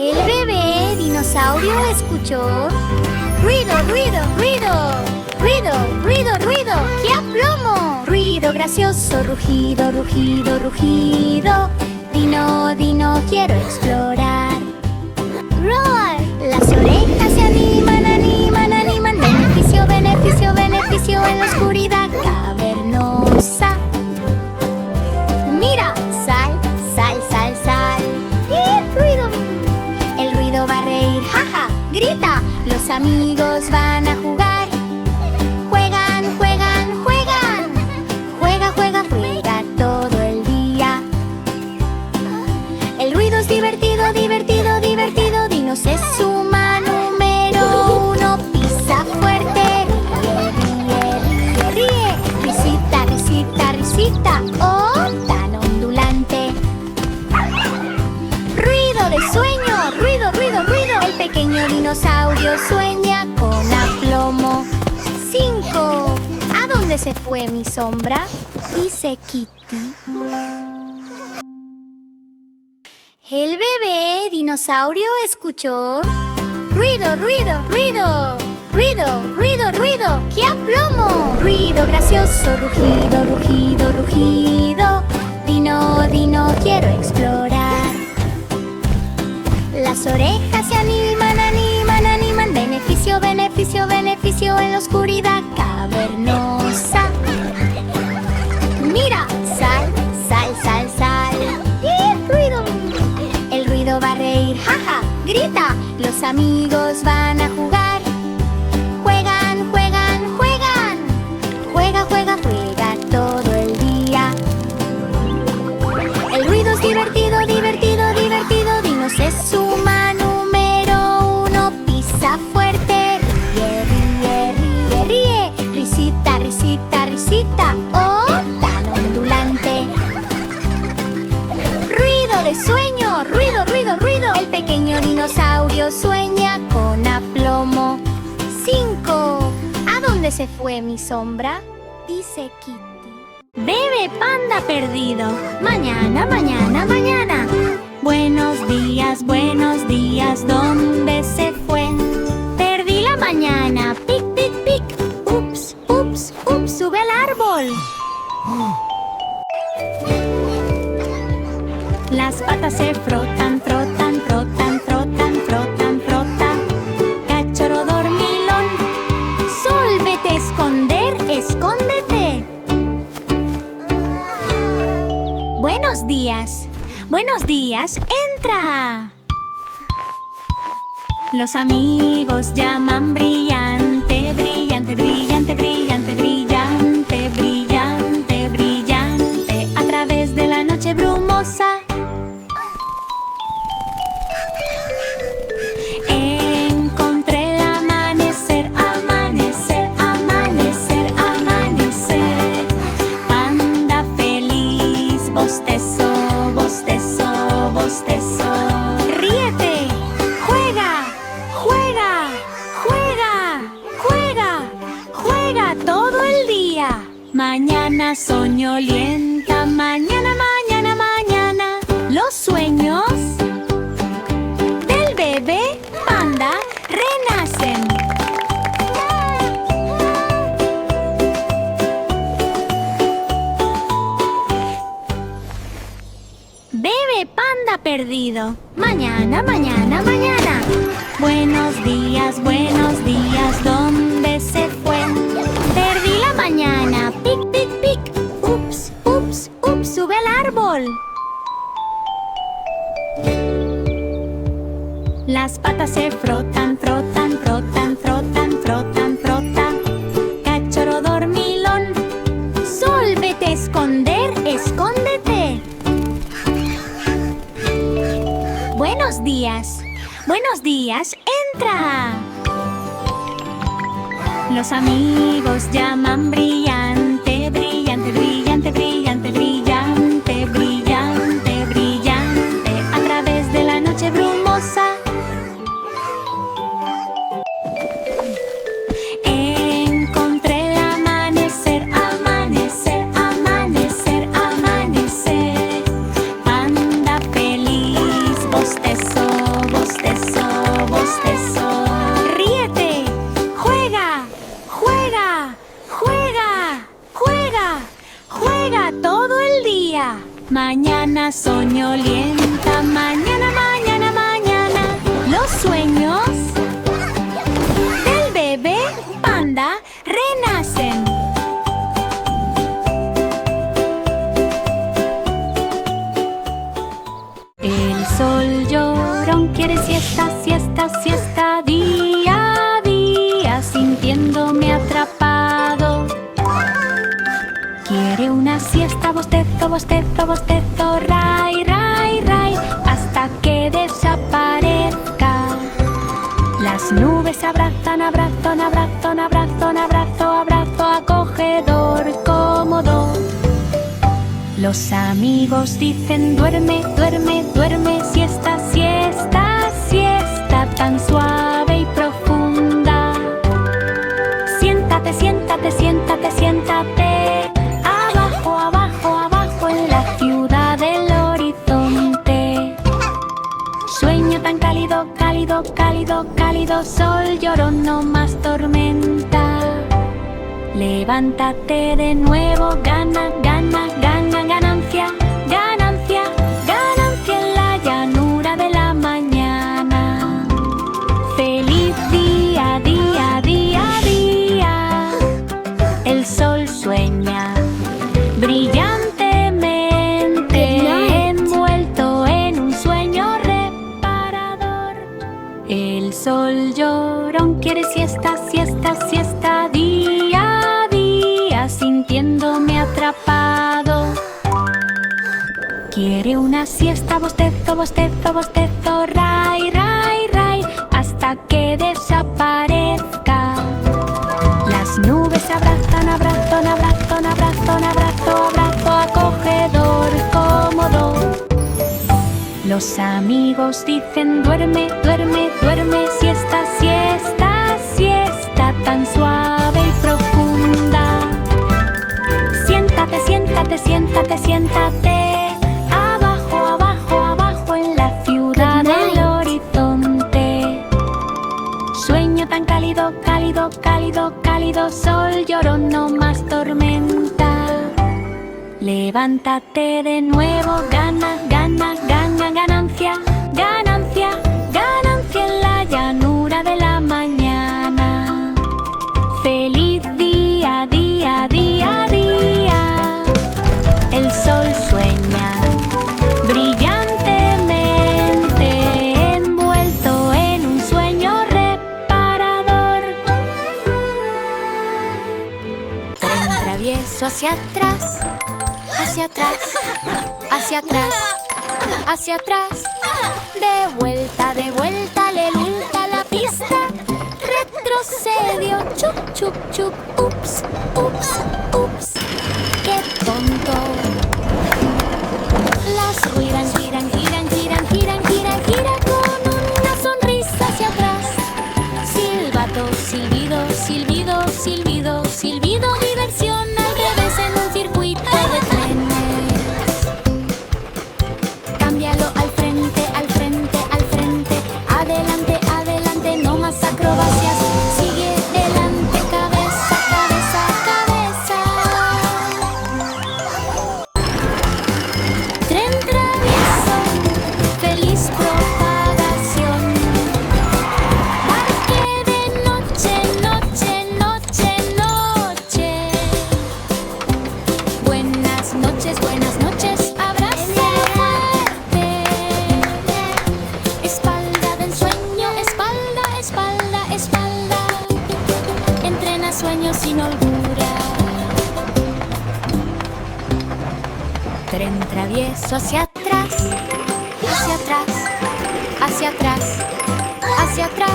El bebé dinosaurio escuchó ruido, ruido, ruido, ruido, ruido, ruido, ¡qué aplomo! Ruido gracioso, rugido, rugido, rugido. Dino, dino, quiero explorar. Roar, las orejas se animan, animan, animan. Beneficio, beneficio, beneficio en la oscuridad cavernosa. Mira, sal, sal, sal, sal. ¡Y ruido! El ruido va a reír, jaja, grita. Los amigos van a jugar. Juegan, juegan, juegan. Juega, juega, juega todo el día. El ruido es divertido, divertido, divertido. Dinos es suma número uno. Pisa fuerte. Ríe, ríe, ríe, ríe. Risita, risita, risita. Oh, tan ondulante. Ruido de sueño. Ruido, ruido, ruido. El pequeño dinosaurio sueña con aplomo. 5. ¿A dónde se fue mi sombra? Dice Kitty. El bebé dinosaurio escuchó ruido, ruido, ruido, ruido, ruido, ruido, ¡qué aplomo! Ruido gracioso, rugido, rugido, rugido. Dino, dino, quiero explorar. Las orejas se animan, animan, animan. Beneficio, beneficio, beneficio en la oscuridad cavernosa. Mira, sal, sal, sal, sal. ¡Y ruido! El ruido va a reír, jaja, grita. Los amigos van a jugar. Juegan, juegan, juegan. Juega, juega, juega todo el día. El ruido es divertido, divertido, divertido. Dinos es suma número uno. Pisa fuerte. Ríe, ríe, ríe, ríe. Risita, risita, risita. Oh, tan ondulante. Ruido de sueño. Ruido, ruido, ruido. El pequeño dinosaurio sueña con aplomo. 5. ¿A dónde se fue mi sombra? Dice Kitty. Bebé panda perdido. Mañana, mañana, mañana. Buenos días, ¿dónde se fue? Perdí la mañana. Pic, pic, pic. Ups, ups, ups, sube al árbol. Las patas se frotan, frotan, frotan, frotan, frotan, frotan. Cachorro dormilón, sol, vete a esconder, escóndete. Buenos días, entra. Los amigos llaman brillante, brillante, brillante, brillante, brillante, brillante, brillante. A través de la noche brumosa. Encontré el amanecer, amanecer, amanecer, amanecer. Panda feliz, bostezo, bostezo, bostezo. Ríete, juega, juega, juega, juega, juega todo el día. Mañana soñolienta, mañana, mañana, mañana. Los sueños del bebé panda renacen. Bebé panda perdido. Mañana, mañana, mañana. Buenos días, ¿dónde se fue? Perdí la mañana. Pic, pic, pic. Ups, ups, ups, sube al árbol. Las patas se frotan, frotan, frotan, frotan, frotan, frotan. Cachorro dormilón, sol, vete a esconder, escóndete. Buenos días, entra. Los amigos llaman brillante, brillante, brillante, brillante, brillante, brillante, brillante. A través de la noche brumosa. Encontré el amanecer, amanecer, amanecer, amanecer. Panda feliz, bostezo, bostezo. Mañana soñolienta, mañana, mañana, mañana. Los sueños del bebé panda renacen. El sol llorón quiere siesta, siesta, siesta, día a día, sintiéndome atrapado. Quiere una siesta, bostezo, bostezo, bostezo, ray, ray, ray, hasta que desaparezca. Las nubes abrazan, abrazan, abrazan, abrazan, abrazo, abrazo, acogedor, cómodo. Los amigos dicen duerme, duerme, duerme, siesta, siesta, siesta, tan suave y profunda. Siéntate, siéntate, siéntate, siéntate. Abajo, abajo, abajo en la ciudad del horizonte. Sueño tan cálido, cálido, cálido, cálido, sol llorón, no más tormenta. Levántate de nuevo, gana, gana, gana, ganancia, ganancia, ganancia en la llanura de la mañana. Feliz día, día, día, día. El sol sueña brillantemente, envuelto en un sueño reparador. El sol llorón quiere siesta, siesta, siesta, día a día, sintiéndome atrapado. Quiere una siesta, bostezo, bostezo, bostezo, ray, ray, ray, hasta que desaparezca. Las nubes abrazan, abrazan, abrazan, abrazan, abrazo, abrazo, acogedor, cómodo. Los amigos dicen duerme, duerme, duerme, siesta, siesta, siesta, tan suave y profunda. Siéntate, siéntate, siéntate, siéntate. Abajo, abajo, abajo en la ciudad del horizonte. Sueño tan cálido, cálido, cálido, cálido, sol llorón, no más tormenta. Levántate de nuevo, gana, gana, gana, ganancia, ganancia, ganancia en la llanura de la mañana. Feliz día, día, día, día. El sol sueña brillantemente, envuelto en un sueño reparador. Tren travieso hacia atrás, hacia atrás, hacia atrás, hacia atrás. De vuelta, le lulta la pista. Retrocedió, chup, chup, chup, ups, ups, ups. ¡Qué tonto! Las ruedas giran, giran, giran, giran, giran, giran con una sonrisa hacia atrás. Silbato, silbido, silbido, silbido, silbido, diversión al revés en un circuito de trenes. Cámbialo al frente, al frente, al frente. Adelante, adelante, no más acrobacias. Sigue adelante, cabeza, cabeza, cabeza. Tren travieso, feliz propagación. Parque de noche, noche, noche, noche. Buenas noches, abraza fuerte. Espalda del sueño, espalda, espalda, espalda. Entrena sueños sin holgura. Tren travieso hacia atrás, hacia atrás, hacia atrás, hacia atrás.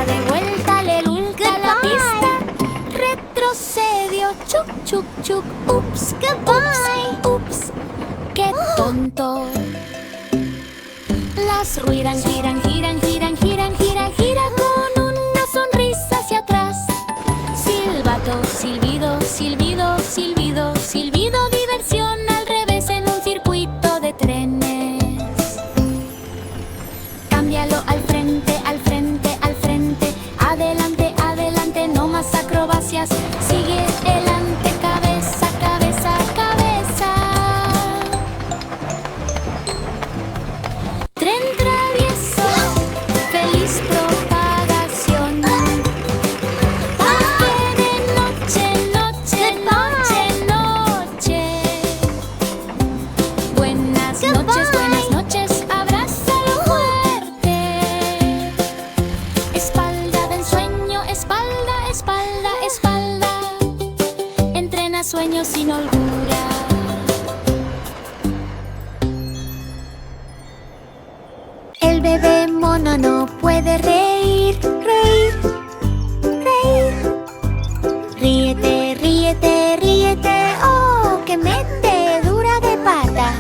De vuelta, le lulca la pista. Retrocedió, chuc, chuc, chuc, ups, goodbye, ups, qué tonto. Las ruedas giran, giran, giran, giran, giran, giran con una sonrisa hacia atrás. Silbato, silbido, silbido, silbido, silbido, diversión al revés en un circuito de trenes. Cámbialo al frente, al frente, al frente. Adelante, adelante, no más acrobacias. Sigue adelante, cabeza, cabeza, cabeza. bebé mono no puede reír, reír, reír. Ríete, ríete, ríete, oh, qué metedura de pata.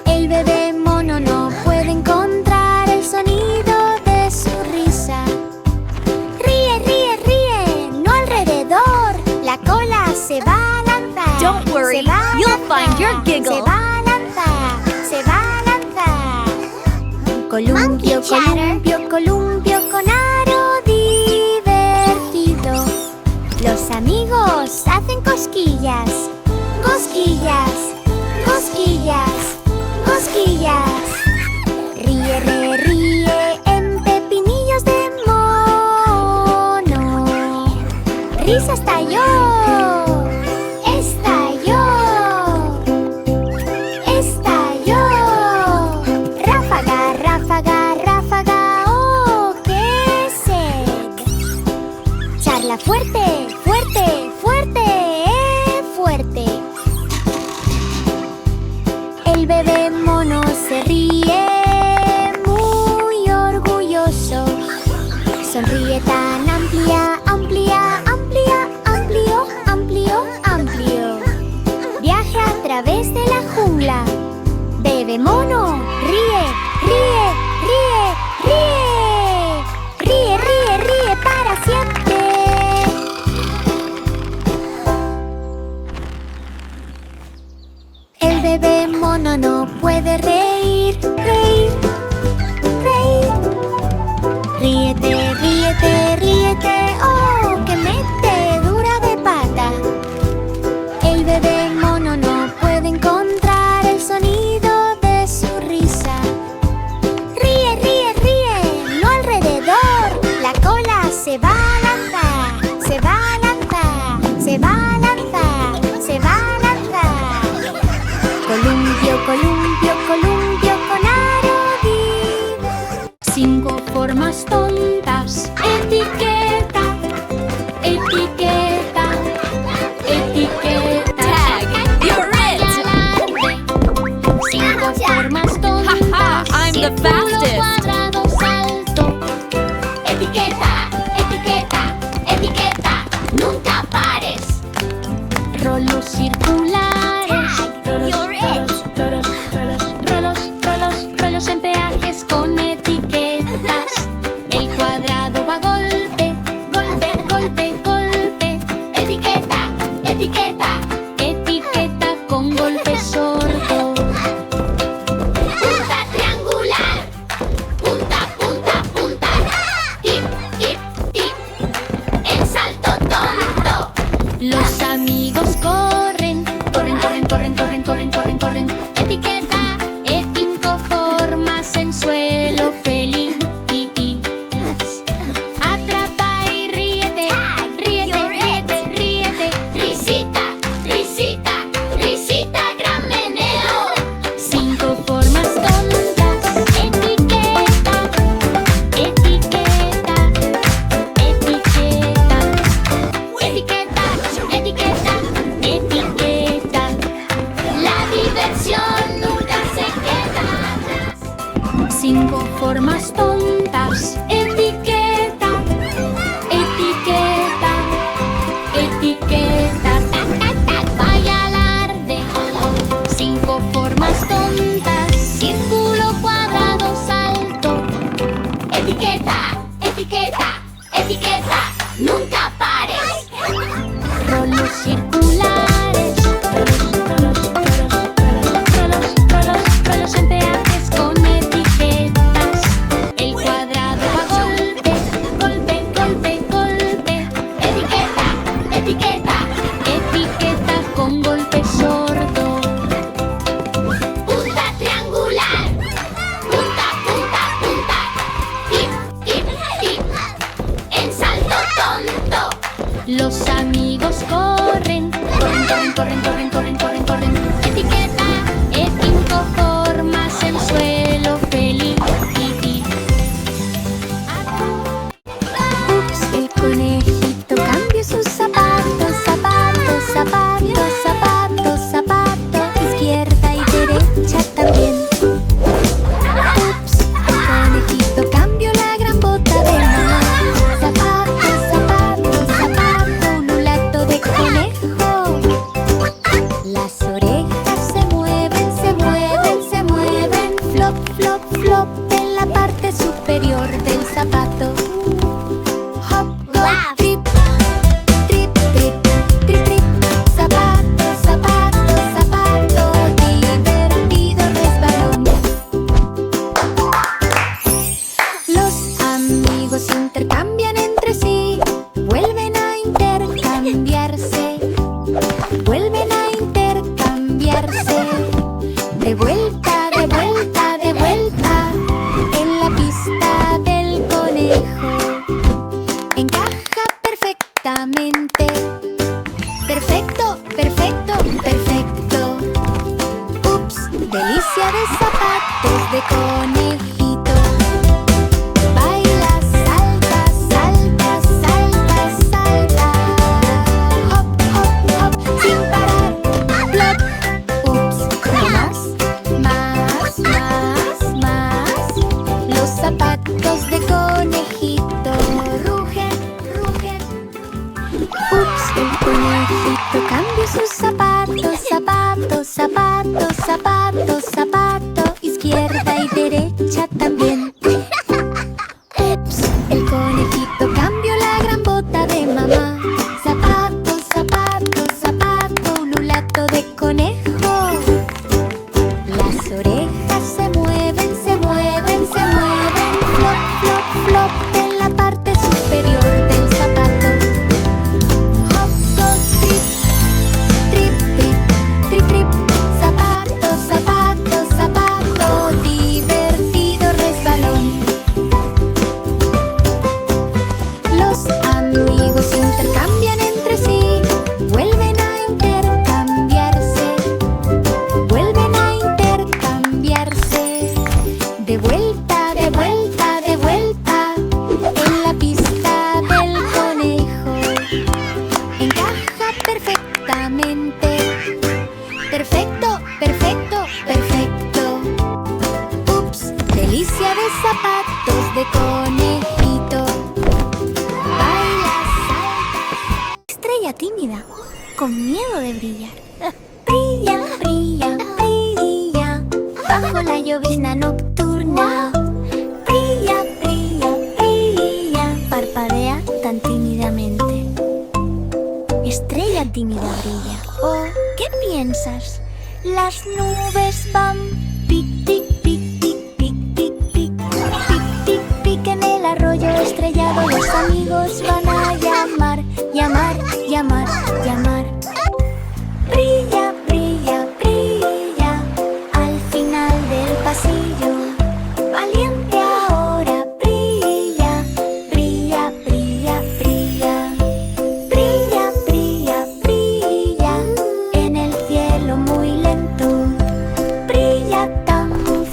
El bebé mono no puede encontrar el sonido de su risa. Ríe, ríe, ríe, no alrededor, la cola se va a lanzar. Don't worry, se va a you'll lanzar, find your giggle. Se va a lanzar, se va a lanzar. Columpio, columpio, columpio con aro divertido. Los amigos hacen cosquillas, cosquillas, cosquillas, cosquillas. Ríe, ríe, ríe en pepinillos de mono. Risa estalló, estalló, estalló. Ráfaga, ráfaga, ráfaga, oh, qué sed. Charla fuerte, fuerte, fuerte, fuerte. El bebé mono se ríe muy orgulloso. Sonríe tan amplia, amplia, amplia, amplio, amplio, amplio. Viaja a través de la jungla. Bebé mono, ríe, ríe, ríe, ríe. Ríe, ríe, ríe para siempre. El bebé mono no puede reír, reír, reír. Ríete, ríete, ríete, oh, qué metedura de pata. El bebé mono no puede encontrar el sonido de su risa. Ríe, ríe, ríe, no alrededor, la cola se va a lanzar, se va a lanzar, se va a lanzar, se va a lanzar. Columpio, columpio, columpio con aro. 5 formas tontas. Etiqueta, etiqueta, etiqueta. Tag, you're it! 5 formas tontas. Ha ha, I'm the fastest. Cuadrado, salto. Etiqueta, etiqueta, etiqueta, nunca pares. Rolos circulares. You're it. Rolos en peajes con etiquetas. El cuadrado va golpe, golpe, golpe, golpe. Etiqueta, etiqueta, Etiqueta con golpe sordo. punta triangular. Punta, punta, punta. Tip, tip, tip. El salto tonto. Los amigos corren, corren, corren, corren, corren, corren, corren, corren. Etiqueta, cinco formas en suelo feliz. Atrapa y ríete, ríete, ríete, ríete. Risita, risita, risita, gran meneo. 5 formas tontas. Etiqueta, etiqueta, etiqueta. Etiqueta, etiqueta, etiqueta. La diversión nunca se queda atrás. 5 formas tontas. Etiqueta, etiqueta, etiqueta. Tac, tac, tac, vaya alarde. 5 formas tontas. Círculo, cuadrado, salto. Etiqueta, etiqueta, etiqueta, nunca pares. Rolos circulares. Rolos en peajes con etiquetas. El cuadrado la parte superior del zapato. Hop, hop, trip, trip, trip, trip, trip. Zapato, zapato, zapato, divertido resbalón. Los amigos intercambian entre sí, vuelven a intercambiarse, vuelven a intercambiarse. De vuelta, de vuelta, de vuelta, en la pista del conejo. Encaja perfectamente. Perfecto, perfecto, perfecto. Ups, delicia de zapatos de conejito. Baila, salta, salta, salta, salta. Hop, hop, hop, sin parar. Plop. Ups, más, más, más, más. Los zapatos de conejito rugen, rugen. Ups, el conejito cambia sus zapatos, zapatos, zapatos, zapatos, zapato. Izquierda y derecha también. Ups, el conejito cambió la gran bota de mamá. Zapato, zapato, zapato, ululato de conejo. Las orejas se mueven, se mueven, se mueven. Flop, flop, flop, en la parte superior del zapato. Hop, hop, trip, trip, trip, trip, trip. Zapato, zapato, zapato, divertido resbalón. Los amigos intercambian entre sí, vuelven a intercambiarse, vuelven a intercambiarse. De vuelta, de vuelta, de vuelta, en la pista del conejo. Encaja perfectamente. Perfecto, perfecto, perfecto. Ups, delicia de zapatos de conejito. Baila, salta. Estrella tímida, con miedo de brillar. Brilla, brilla, brilla, bajo la llovizna nocturna. Brilla, brilla, brilla, parpadea tan tímidamente. Estrella tímida brilla. Oh, ¿qué piensas? Las nubes van pic, tic, pic, tic, pic, tic, pic, pic, tic, pic en el arroyo estrellado. Los amigos van a llamar, llamar, llamar, llamar. Brilla, brilla, brilla, al final del pasillo. Valiente ahora, brilla, brilla, brilla, brilla. Brilla, brilla, brilla, en el cielo muy lento. Brilla tan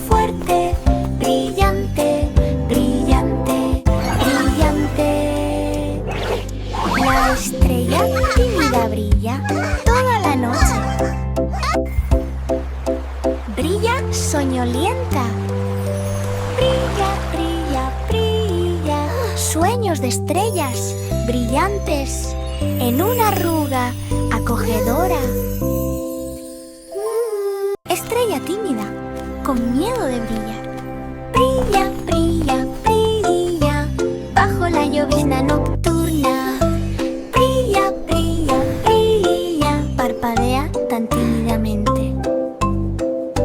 fuerte, brillante, brillante, brillante. La estrella tímida brilla toda la noche. Brilla soñolienta. Brilla, brilla, brilla. Sueños de estrellas brillantes en una arruga acogedora. Estrella tímida, con miedo de brillar. Brilla, brilla, brilla, bajo la llovizna nocturna. Brilla, brilla, brilla, parpadea tan tímidamente.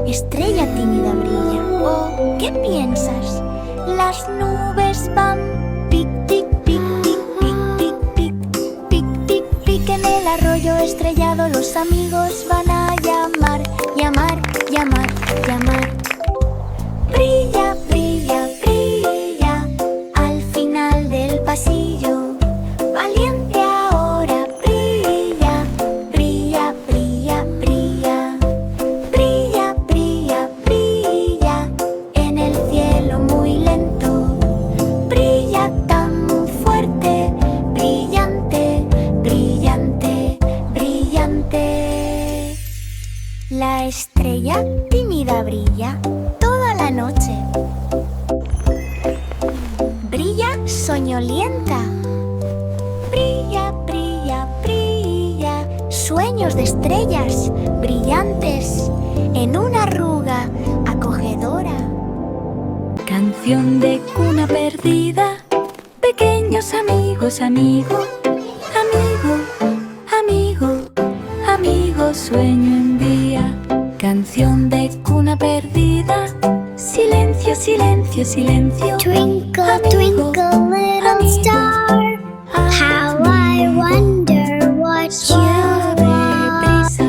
Estrella tímida brilla. Oh, ¿qué piensas? Las nubes van pic, tic, pic, tic, pic, tic, pic, pic, tic, pic en el arroyo estrellado. Los amigos van a llamar, llamar, llamar, llamar. Brilla, brilla, brilla, al final del pasillo. Valiente ahora, brilla, brilla, brilla, brilla. Brilla, brilla, brilla, en el cielo muy lento. Brilla tan fuerte, brillante, brillante, brillante. La estrella tímida brilla toda la noche. Brilla soñolienta. Brilla, brilla, brilla, sueños de estrellas brillantes en una arruga acogedora. Canción de cuna perdida. Pequeños amigos, amigo, amigo, amigo, amigo, sueño envía. Canción de cuna perdida. Silencio, silencio, silencio. Twinkle, Amigo, twinkle, little amigo. star, how I wonder what Suave you are. brisa,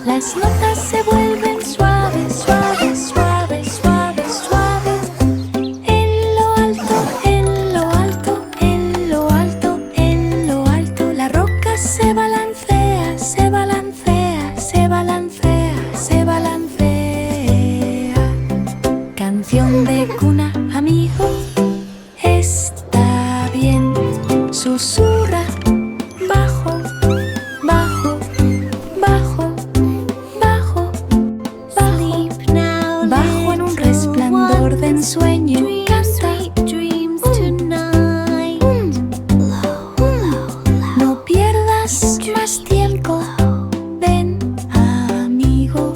las notas se vuelven suaves, suaves, suaves, suaves, suaves. En lo alto, en lo alto, en lo alto, en lo alto, la roca se balancea, se balancea, se balancea, se balancea. Canción de cuna, amigo, está bien. Susurra bajo, bajo, bajo, bajo, bajo. Now, Bajo en un resplandor de ensueño. Canta, dreams tonight. no pierdas más tiempo. Ven, amigo,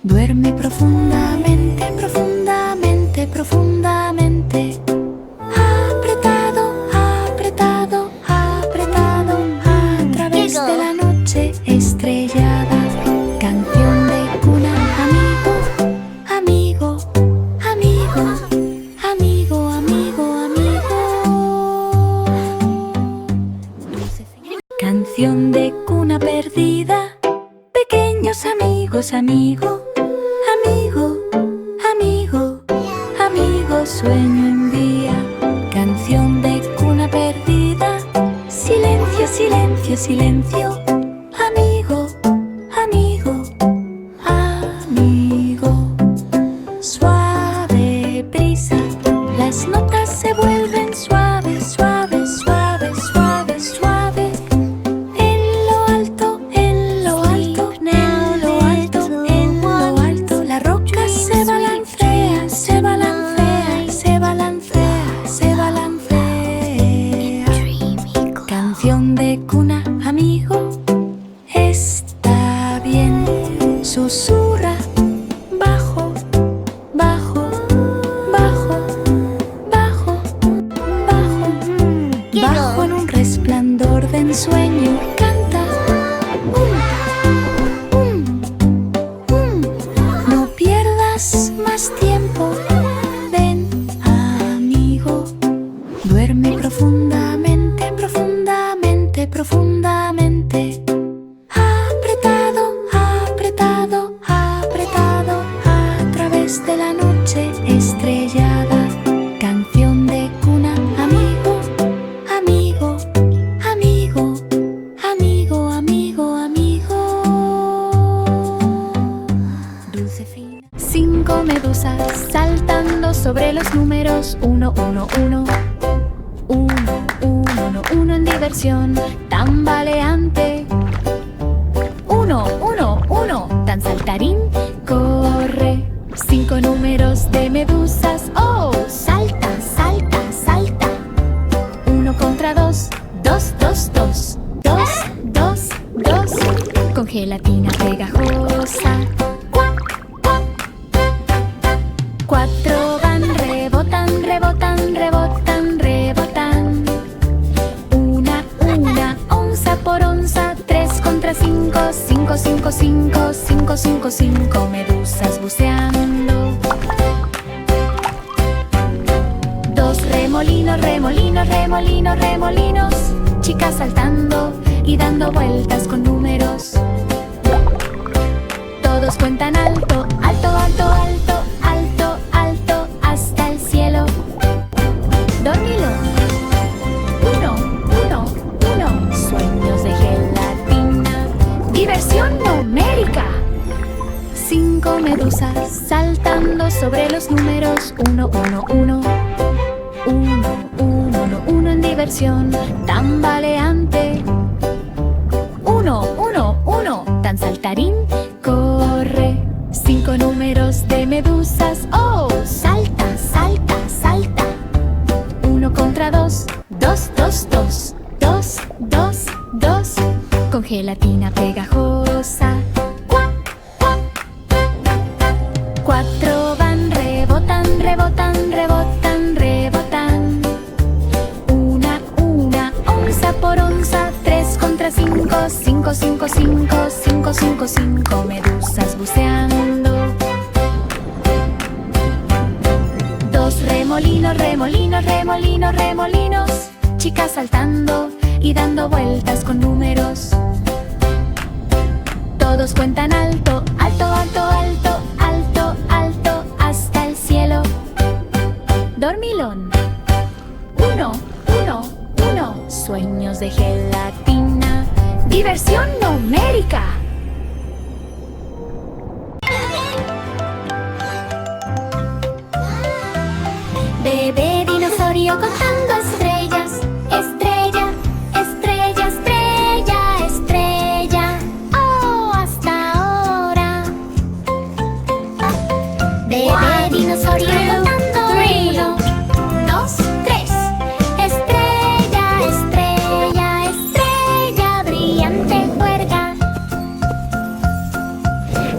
duerme profundamente, profundamente, profundamente. Apretado, apretado, apretado, a través de la noche estrellada. Canción de cuna, amigo, amigo, amigo, amigo, amigo, amigo. Canción de cuna perdida. Pequeños amigos, amigo, amigo, amigo, amigo, sueño envía. Canción de cuna perdida. Silencio, silencio, silencio. Amigo, amigo, amigo. Suave brisa, las notas se vuelven suaves, suaves, suaves, suaves, suaves. En lo alto, en lo alto, en lo alto, en lo alto, la roca se balancea, se balancea, se balancea, se balancea. Canción de cuna, amigo, está bien. Susurra bajo, bajo, bajo, bajo, bajo. Bajo en un resplandor de ensueño. Canta. No pierdas más tiempo. Ven, amigo, duerme profundamente, profundamente, profundamente. Apretado, apretado, apretado, a través de la noche estrellada. Canción de cuna, amigo, amigo, amigo, amigo, amigo, amigo. Dulce fina. 5 medusas saltando sobre los números 1, 1, 1. 1, 1, 1 en diversión tambaleante. 1, 1, 1, tan saltarín, corre. 5 números de medusas, oh, salta, salta, salta. 1 contra 2, 2, 2, 2, 2, 2, 2. Con gelatina pegajosa. 4 van, rebotan, rebotan, rebotan, rebotan. Una onza por onza. 3 contra 5, 5, 5, 5, 5, 5, 5 medusas buceando. 2 remolinos, remolinos, remolinos, remolinos. Chicas saltando y dando vueltas con números. Todos cuentan alto, alto, alto, alto, alto, alto, hasta el cielo. Dormilo. 1, 1, 1. Sueños de gelatina. Diversión numérica. 5 medusas saltando sobre los números 1, 1, 1. 1, 1, 1 en diversión tambaleante. 1, 1, 1, tan saltarín, corre. 5 números de medusas, oh, salta, salta, salta. 1 contra 2, 2, 2, 2, 2, 2, 2. Con gelatina pegajosa. 4 van, rebotan, rebotan, rebotan. Foco 5 medusas buceando. 2 remolinos, remolinos, remolinos, remolinos. Chicas saltando y dando vueltas con números. Todos cuentan alto, alto, alto, alto, alto, alto, hasta el cielo. Dormilón. 1, 1, 1. Sueños de gelatina. Diversión numérica. Bebé dinosaurio contando estrellas. Estrella, estrella, estrella, estrella. Oh, hasta ahora. Bebé dinosaurio contando 1, 2, 3. Estrella, estrella, estrella, brillante juerga.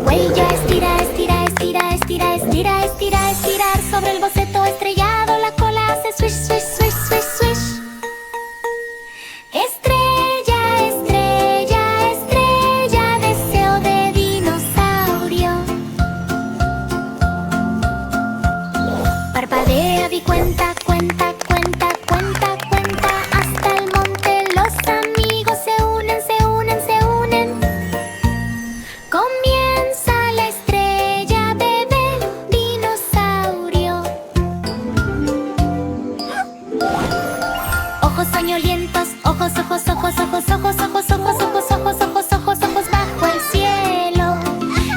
Cuello estira, estira, estira, estira, estira, estira, estirar sobre el boceto estrellado. La cola hace swish, swish, swish, swish, swish. Estrella, estrella, estrella, deseo de dinosaurio. Parpadea y cuenta, cuenta, cuenta, cuenta, cuenta. Hasta el monte los amigos se unen, se unen, se unen. Comienza la estrella, bebé dinosaurio. Ojos soñolientos, ojos, ojos, ojos, ojos, ojos, ojos, ojos, ojos, ojos, ojos, ojos, ojos bajo el cielo.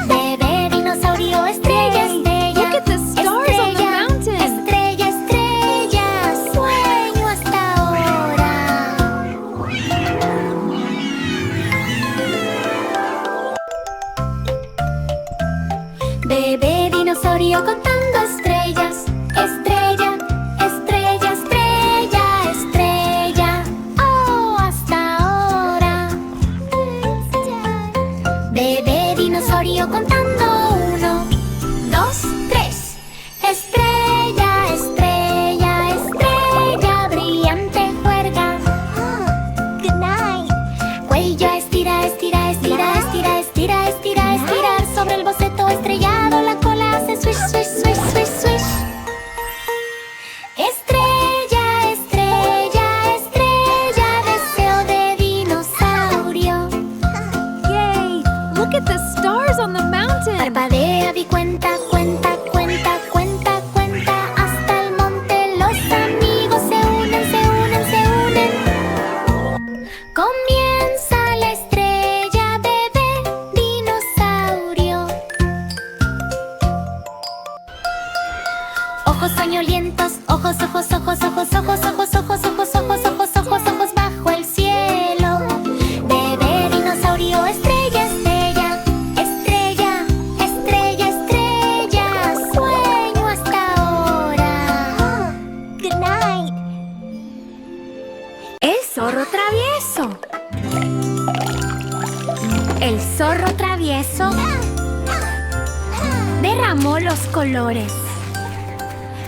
Bebé dinosaurio, estrella, estrella. Look at the stars on the mountain. Estrella, estrella, sueño hasta ahora. Bebé dinosaurio contando estrellas. Estrella, estrella, estrella, estrella. Oh, hasta ahora. Bebé dinosaurio contando 1, 2, 3. Estrella, estrella, estrella, brillante juerga. Good night. Cuello estira, estira, estira, estira, estira, estira, estirar sobre el boceto estrellado. La cola hace swish, swish, swish, swish, swish. Estrella, estrella, estrella, deseo de dinosaurio. Yay! Look at the stars on the mountain. Parpadea y cuenta, cuenta, cuenta, cuenta, cuenta. Hasta el monte los amigos se unen, se unen, se unen. Comienza la estrella, bebé dinosaurio. Ojos soñolientos, ojos, ojos, ojos, ojos, ojos, ojos, ojos, ojos, ojos, ojos, ojos, ojos bajo el cielo. Bebé dinosaurio, estrella, estrella, estrella, estrella, estrella, sueño hasta ahora. Good night. El zorro travieso. El zorro travieso derramó los colores.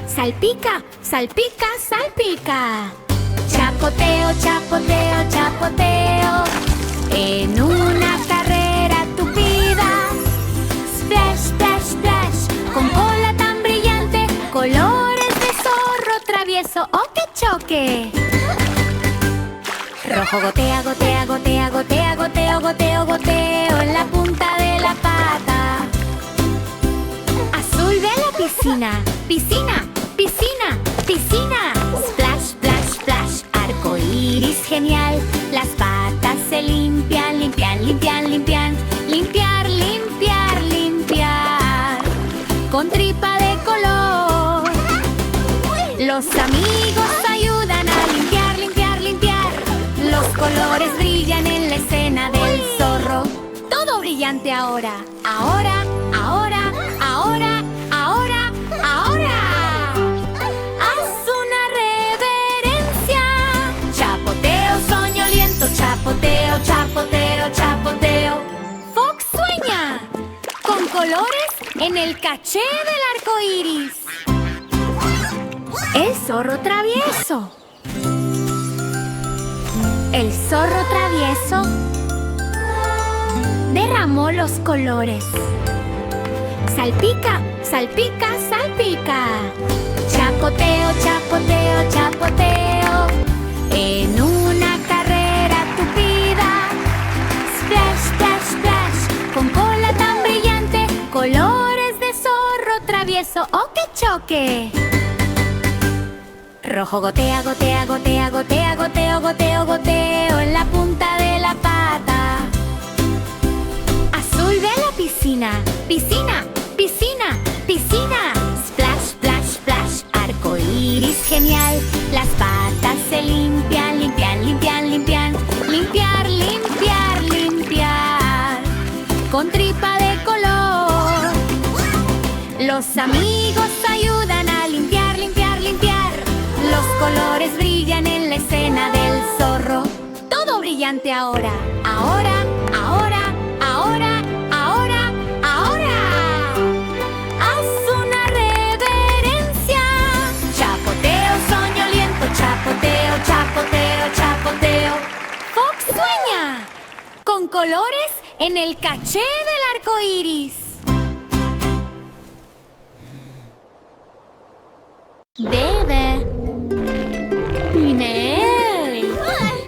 Salpica, salpica, salpica. Chapoteo, chapoteo, chapoteo. En una carrera tupida. Splash, splash, splash. Con cola tan brillante. Colores de zorro travieso. ¡Oh, qué choque! Rojo gotea, gotea, gotea, gotea, goteo, goteo, goteo en la punta de la pata. Azul ve la piscina, piscina, piscina, piscina. Splash, splash, splash, arco iris genial. Las patas se limpian, limpian, limpian, limpian. Limpiar, limpiar, limpiar. Con tripa de color. Los amigos ayudan a limpiar, limpiar, limpiar. Los colores brillan en la escena del zorro. Todo brillante ahora. Ahora, ahora, ahora, ahora, ahora. Haz una reverencia. Chapoteo, soñoliento, chapoteo, chapoteo, chapoteo. Fox sueña con colores en el caché del arco iris. El zorro travieso. El zorro travieso derramó los colores. Salpica, salpica, salpica. Chapoteo, chapoteo, chapoteo. En una carrera tupida. Splash, splash, splash. Con cola tan brillante. Colores de zorro travieso. ¡Oh, qué choque! Rojo gotea, gotea, gotea, gotea, goteo, goteo, goteo en la punta de la pata. Azul ve la piscina, piscina, piscina, piscina. Splash, splash, splash, arco iris genial. Las patas se limpian, limpian, limpian, limpian. Limpiar, limpiar, limpiar. Con tripa de color. Los amigos ayudan a limpiar, limpiar, limpiar. Los colores brillan en la escena del zorro. Todo brillante ahora, ahora, ahora, ahora, ahora, ahora. Haz una reverencia. Chapoteo, soñoliento, chapoteo, chapoteo, chapoteo. Fox sueña con colores en el caché del arco iris. Bebe. Ney.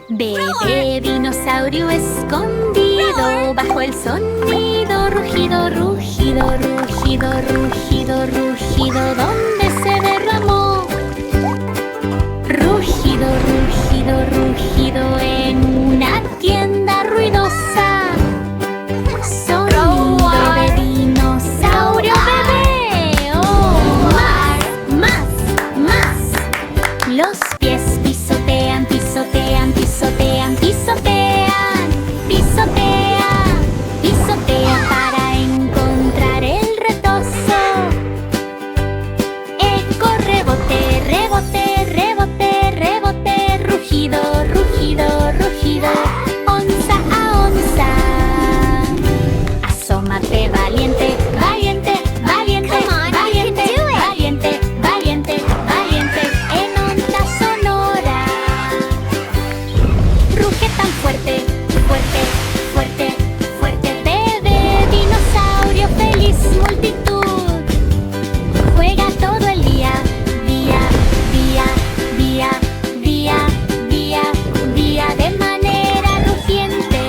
Bebé dinosaurio escondido bajo el sonido. Rugido, rugido, rugido, rugido, rugido. ¿Dónde se derramó? Rugido, rugido, rugido en una tienda ruidosa. Sonido de dinosaurio bebé. Oh, más. Los pies pisotean, pisotean, pisotean, pisotean, pisotean, pisotean para encontrar el retozo. Eco, rebote, rebote, rebote, rebote. Rugido, rugido, rugido, onza a onza. Asómate valiente, valiente, valiente, valiente, valiente, valiente, valiente. En onda sonora. Ruge tan fuerte, fuerte, fuerte, fuerte. Bebé dinosaurio feliz multitud. Juega todo el día, día, día, día, día, día, día de manera rugiente.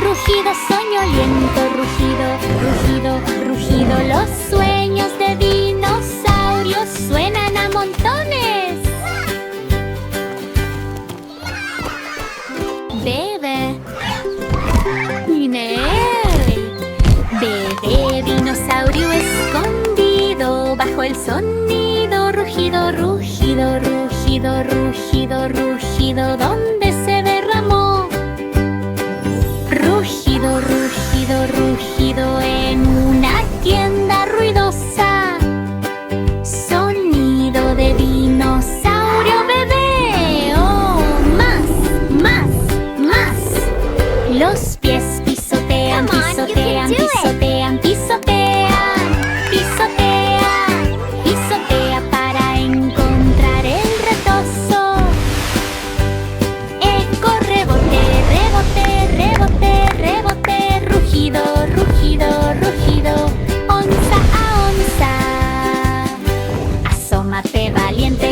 Rugido soñoliento, rugido, rugido, rugido. Los sueños de dinosaurios suenan a montones. Bebe. Ney. Bebé dinosaurio escondido bajo el sonido. Rugido, rugido, rugido, rugido, rugido. ¿Dónde se derramó? Rugido, rugido, rugido en una tienda ruidosa. Sonido de dinosaurio bebé. Oh, más. Los pies pisotean, Come on, you can pisotean, do it. pisotean, pisotean, pisotean, pisotea para encontrar el retozo. Eco, rebote, rebote, rebote, rebote. Rugido, rugido, rugido, onza a onza. Asómate valiente,